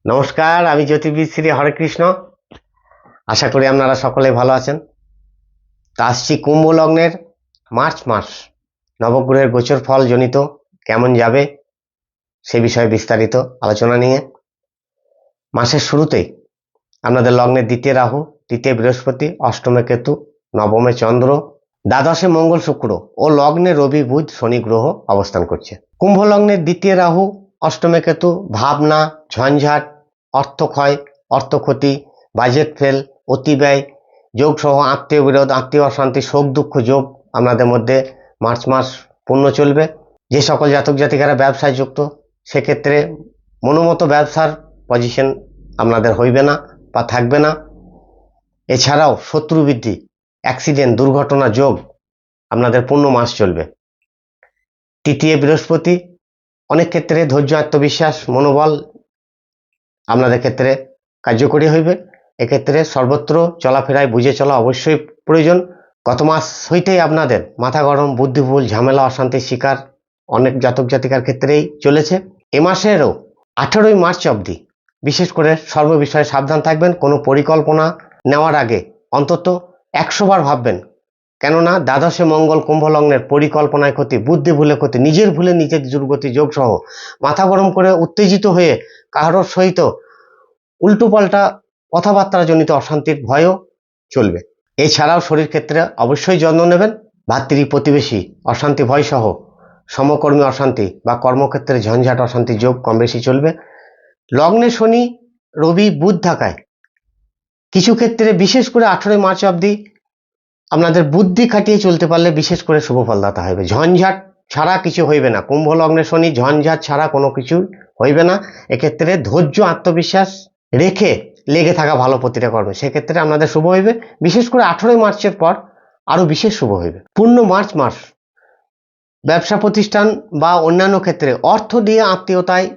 নমস্কার, আমি জ্যোতির্বিদ শ্রী হরে কৃষ্ণ। আশা করি আপনারা সকলে ভালো আছেন। তা আসছি কুম্ভ লগ্নের মার্চ মাস নবগ্রহের গোচর ফল জনিত কেমন যাবে সে বিষয়ে বিস্তারিত আলোচনা নিয়ে। মাসের শুরুতেই আপনাদের লগ্নের দ্বিতীয় রাহু, তৃতীয় বৃহস্পতি, অষ্টমে কেতু, নবমে চন্দ্র, দ্বাদশে মঙ্গল শুক্র ও লগ্নে রবি বুধ শনি গ্রহ অবস্থান করছে। কুম্ভ লগ্নের দ্বিতীয় রাহু, অষ্টমে কেতু ভাবনা, ঝঞ্ঝাট, অর্থক্ষয়, অর্থক্ষতি, বাজেট ফেল, অতিব্যয় যোগ সহ আত্মীয় বিরোধ, আত্মীয় অশান্তি, শোক দুঃখ যোগ আপনাদের মধ্যে মার্চ মাস পূর্ণ চলবে। যে সকল জাতক জাতিকারা ব্যবসায় যুক্ত সেক্ষেত্রে মনোমতো ব্যবসার পজিশন আপনাদের হইবে না বা থাকবে না। এছাড়াও শত্রু বৃদ্ধি, অ্যাক্সিডেন্ট, দুর্ঘটনা যোগ আপনাদের পূর্ণ মাস চলবে। তৃতীয় বৃহস্পতি অনেক ক্ষেত্রে ধৈর্য, আত্মবিশ্বাস, মনোবল আপনাদের ক্ষেত্রে কার্যকরী হইবে। এক্ষেত্রে সর্বত্র চলাফেরায় বুঝে চলা অবশ্যই প্রয়োজন। গত মাস হইতেই আপনাদের মাথা গরম, বুদ্ধিভুল, ঝামেলা, অশান্তির শিকার অনেক জাতক জাতিকার ক্ষেত্রেই চলেছে। এ মাসেরও 18ই মার্চ অবধি বিশেষ করে সর্ববিষয়ে সাবধান থাকবেন। কোনো পরিকল্পনা নেওয়ার আগে অন্তত 100 বার ভাববেন, কেননা দ্বাদশে মঙ্গল কুম্ভ লগ্নের পরিকল্পনায় ক্ষতি, বুদ্ধি ভুলে ক্ষতি, নিজের ভুলে নিজের দুর্গতি যোগ সহ মাথা গরম করে উত্তেজিত হয়ে কারোর সহিত উল্টোপাল্টা কথাবার্তা জনিত অশান্তির ভয়ও চলবে। এছাড়াও শরীর ক্ষেত্রে অবশ্যই যত্ন নেবেন। ভাতৃ প্রতিবেশী অশান্তি ভয় সহ সমকর্মী অশান্তি বা কর্মক্ষেত্রে ঝঞ্ঝাট অশান্তি যোগ কম বেশি চলবে। লগ্নে শনি, রবি, বুধ থাকায় কিছু ক্ষেত্রে বিশেষ করে 18 মার্চ অবধি আপনাদের বুদ্ধি খাটিয়ে চলতে পারলে বিশেষ করে শুভ ফলদাতা হবে। ঝঞ্ঝাট ছাড়া কিছু হইবে না। কুম্ভ লগ্নে শনি, ঝঞ্ঝাট ছাড়া কোনো কিছু হইবে না। এক্ষেত্রে ধৈর্য, আত্মবিশ্বাস রেখে লেগে থাকা ভালো প্রতিটা কর্মে, সেক্ষেত্রে আপনাদের শুভ হইবে। বিশেষ করে 18 মার্চের পর আরো বিশেষ শুভ হইবে। পূর্ণ মার্চ মাস ব্যবসা প্রতিষ্ঠান বা অন্যান্য ক্ষেত্রে অর্থ দিয়ে আত্মীয়তায়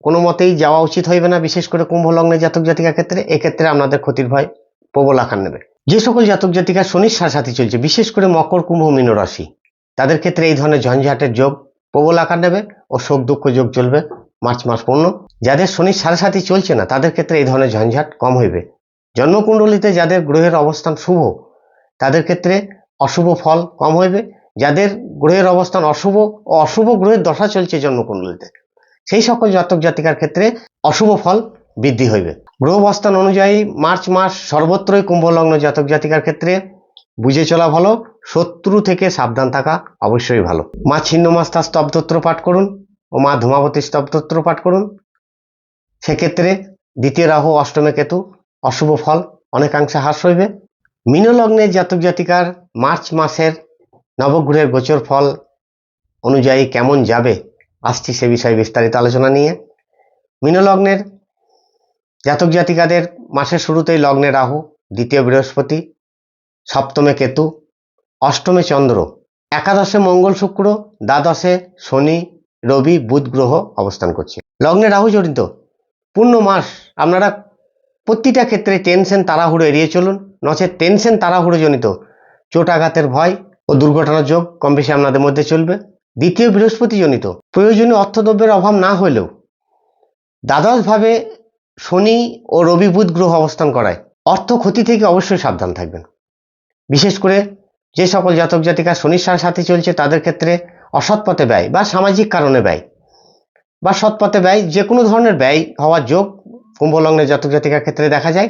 কোনো মতেই যাওয়া উচিত হইবে না। বিশেষ করে কুম্ভ লগ্নের জাতক জাতিকার ক্ষেত্রে এক্ষেত্রে আপনাদের ক্ষতির ভয় প্রবল আকার নেবে। যে সকল জাতক জাতিকার শনির সাথে চলছে, বিশেষ করে মকর, কুম্ভ, মীন রাশি, তাদের ক্ষেত্রে এই ধরনের ঝঞ্ঝাটের যোগ প্রবল আকার নেবে ও শোক দুঃখ যোগ চলবে মার্চ মাস পূর্ণ। যাদের শনির সাথে চলছে না তাদের ক্ষেত্রে এই ধরনের ঝঞ্ঝাট কম হইবে। জন্মকুণ্ডলিতে যাদের গ্রহের অবস্থান শুভ তাদের ক্ষেত্রে অশুভ ফল কম হইবে। যাদের গ্রহের অবস্থান অশুভ ও অশুভ গ্রহের দশা চলছে জন্মকুণ্ডলিতে, সেই সকল জাতক জাতিকার ক্ষেত্রে অশুভ ফল বৃদ্ধি হইবে। গ্রহ অবস্থান অনুযায়ী মার্চ মাস সর্বত্রই কুম্ভ লগ্ন জাতক জাতিকার ক্ষেত্রে বুঝে চলা ভালো, শত্রু থেকে সাবধান থাকা অবশ্যই ভালো। মা ছিন্নমস্তা স্তব্ধত্র পাঠ করুন ও মা ধূমাবতী স্তব্ধত্র পাঠ করুন। সেক্ষেত্রে দ্বিতীয় রাহু, অষ্টমে কেতু অশুভ ফল অনেকাংশে হ্রাস হইবে। মীন লগ্নের জাতক জাতিকার মার্চ মাসের নবগ্রহের গোচর ফল অনুযায়ী কেমন যাবে আসছি সে বিষয়ে বিস্তারিত আলোচনা নিয়ে। মীন লগ্নের জাতক জাতিকাদের মাসের শুরুতেই লগ্নে রাহু, দ্বিতীয় বৃহস্পতি, সপ্তমে কেতু, অষ্টমে চন্দ্র, একাদশে মঙ্গল শুক্র, দ্বাদশে শনি, রবি, বুধ গ্রহ অবস্থান করছে। লগ্নে রাহু জড়িত পূর্ণ মাস আপনারা প্রতিটা ক্ষেত্রে টেনশন তাড়াহুড়ো এড়িয়ে চলুন, নচেত টেনশন তাড়াহুড়ো জনিত চোট আঘাতের ভয় ও দুর্ঘটনার যোগ কম বেশি আপনাদের মধ্যে চলবে। দ্বিতীয় বৃহস্পতি জনিত প্রয়োজনীয় অর্থদ্রব্যের অভাব না হলেও দ্বাদশভাবে শনি ও রবি, বুধ গ্রহ অবস্থান করায় অর্থ ক্ষতি থেকে অবশ্যই সাবধান থাকবেন। বিশেষ করে যে সকল জাতক জাতিকা শনির সাথে চলছে তাদের ক্ষেত্রে অসৎ পথে ব্যয় বা সামাজিক কারণে ব্যয় বা সৎ পথে ব্যয়, যে কোনো ধরনের ব্যয় হওয়ার যোগ কুম্ভ লগ্নের জাতক জাতিকার ক্ষেত্রে দেখা যায়।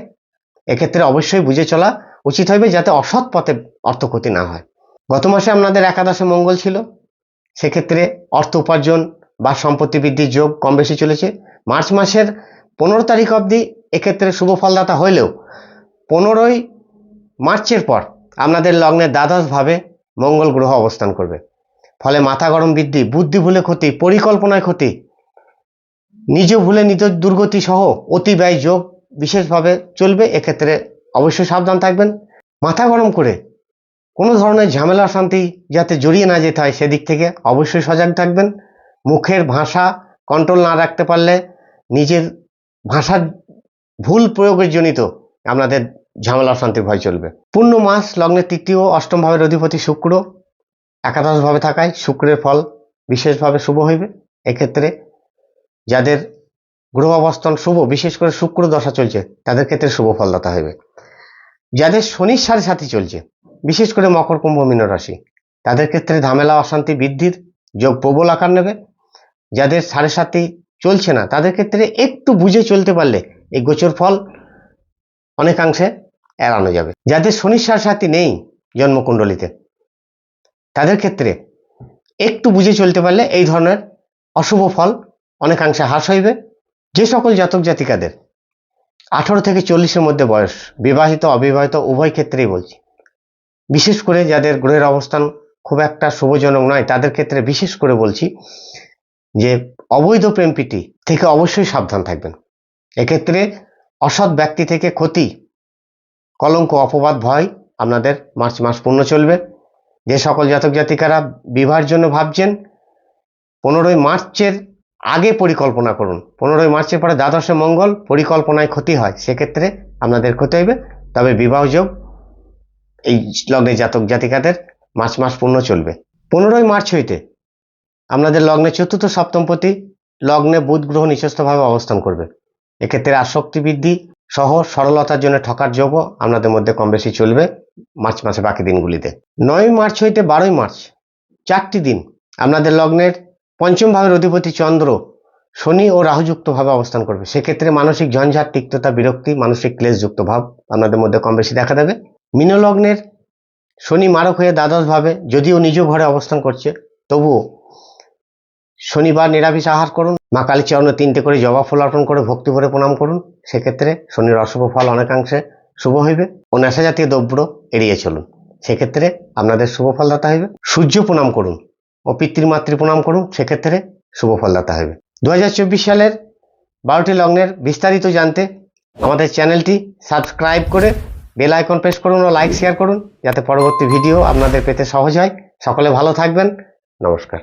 এক্ষেত্রে অবশ্যই বুঝে চলা উচিত হইবে যাতে অসৎ পথে অর্থ ক্ষতি না হয়। গত মাসে আপনাদের একাদশে মঙ্গল ছিল, সেক্ষেত্রে অর্থ উপার্জন বা সম্পত্তি বৃদ্ধির যোগ কম বেশি চলেছে। মার্চ মাসের 15 তারিখ অবধি এক্ষেত্রে শুভ ফলদাতা হইলেও 15ই মার্চের পর আপনাদের লগ্নের দ্বাদশভাবে মঙ্গল গ্রহ অবস্থান করবে। ফলে মাথা গরম বৃদ্ধি, বুদ্ধি ভুলে ক্ষতি, পরিকল্পনায় ক্ষতি, নিজ ভুলে নিজ দুর্গতি সহ অতি ব্যয় যোগ বিশেষভাবে চলবে। এক্ষেত্রে অবশ্যই সাবধান থাকবেন। মাথা গরম করে কোনো ধরনের ঝামেলা শান্তি যাতে জড়িয়ে না যেতে হয় সেদিক থেকে অবশ্যই সজাগ থাকবেন। মুখের ভাষা কন্ট্রোল না রাখতে পারলে নিজের ভাষার ভুল প্রয়োগের জনিত আপনাদের ঝামেলা শান্তির ভয় চলবে। পূর্ণ মাস লগ্নের তৃতীয় অষ্টম ভাবের অধিপতি শুক্র একাদশভাবে থাকায় শুক্রের ফল বিশেষভাবে শুভ হইবে। এক্ষেত্রে যাদের গ্রহ অবস্থান শুভ, বিশেষ করে শুক্র দশা চলছে, তাদের ক্ষেত্রে শুভ ফলদাতা হবে। যাদের শনির সাড়ে সাথী চলছে, বিশেষ করে মকর, কুম্ভ, মীন রাশি, তাদের ক্ষেত্রে ঝামেলা অশান্তি বৃদ্ধির যোগ প্রবল আকার নেবে। যাদের সাড়ে সাথী চলছে না, তাদের ক্ষেত্রে একটু বুঝে চলতে পারলে এই গোচর ফল অনেকাংশে এড়ানো যাবে। যাদের শনির সাড়ে সাথী নেই জন্মকুণ্ডলিতে, তাদের ক্ষেত্রে একটু বুঝে চলতে পারলে এই ধরনের অশুভ ফল অনেকাংশে হ্রাস হইবে। যে সকল জাতক জাতিকাদের 18 থেকে 40-এর মধ্যে বয়স, বিবাহিত অবিবাহিত উভয় ক্ষেত্রেই বলছি, বিশেষ করে যাদের গ্রহের অবস্থান খুব একটা শুভজনক নয়, তাদের ক্ষেত্রে বিশেষ করে বলছি যে অবৈধ প্রেম প্রীতি থেকে অবশ্যই সাবধান থাকবেন। এক্ষেত্রে অসৎ ব্যক্তি থেকে ক্ষতি, কলঙ্ক, অপবাদ, ভয় আপনাদের মার্চ মাস পূর্ণ চলবে। যে সকল জাতক জাতিকারা বিবাহের জন্য ভাবছেন, 15ই মার্চের আগে পরিকল্পনা করুন। 15ই মার্চের পরে দ্বাদশে মঙ্গল, পরিকল্পনায় ক্ষতি হয়, সেক্ষেত্রে আপনাদের ক্ষতি হইবে। তবে বিবাহ যোগ এই লগ্নে জাতক জাতিকাদের মার্চ মাস পূর্ণ চলবে। 15ই মার্চ হইতে আপনাদের লগ্নে চতুর্থ সপ্তমপতি লগ্নে বুধ গ্রহ নিচস্থভাবে অবস্থান করবে। এক্ষেত্রে আসক্তি বৃদ্ধি সহ সরলতার জন্য ঠকার যোগও আপনাদের মধ্যে কম বেশি চলবে মার্চ মাসে বাকি দিনগুলিতে। 9ই মার্চ হইতে 12ই মার্চ 4টি দিন আপনাদের লগ্নের পঞ্চম ভাবের অধিপতি চন্দ্র শনি ও রাহুযুক্তভাবে অবস্থান করবে। সেক্ষেত্রে মানসিক ঝঞ্ঝাট, তিক্ততা, বিরক্তি, মানসিক ক্লেশযুক্ত ভাব আপনাদের মধ্যে কম বেশি দেখা দেবে। মীন লগ্নের শনি মারক হয়ে দ্বাদশ ভাবে, যদিও নিজ ঘরে অবস্থান করছে, তবুও শনিবার নিরামিষ আহার করুন, মা কালী চরণে 3টে করে জবা ফুল অর্পণ করে ভক্তি ভরে প্রণাম করুন। সেক্ষেত্রে শনির অশুভ ফল অনেকাংশে শুভ হইবে। ও নেশা জাতীয় দ্রব্য এড়িয়ে চলুন, সেক্ষেত্রে আপনাদের শুভ ফলদাতা হইবে। সূর্য প্রণাম করুন ও পিতৃমাতৃ প্রণাম করুন, সেক্ষেত্রে শুভ ফলদাতা হইবে। 2024 সালের 12টি লগ্নের বিস্তারিত জানতে আমাদের চ্যানেলটি সাবস্ক্রাইব করে বেল আইকন প্রেস করুন ও লাইক শেয়ার করুন, যাতে পরবর্তী ভিডিও আপনাদের পেতে সহজ হয়। সকলে ভালো থাকবেন। নমস্কার।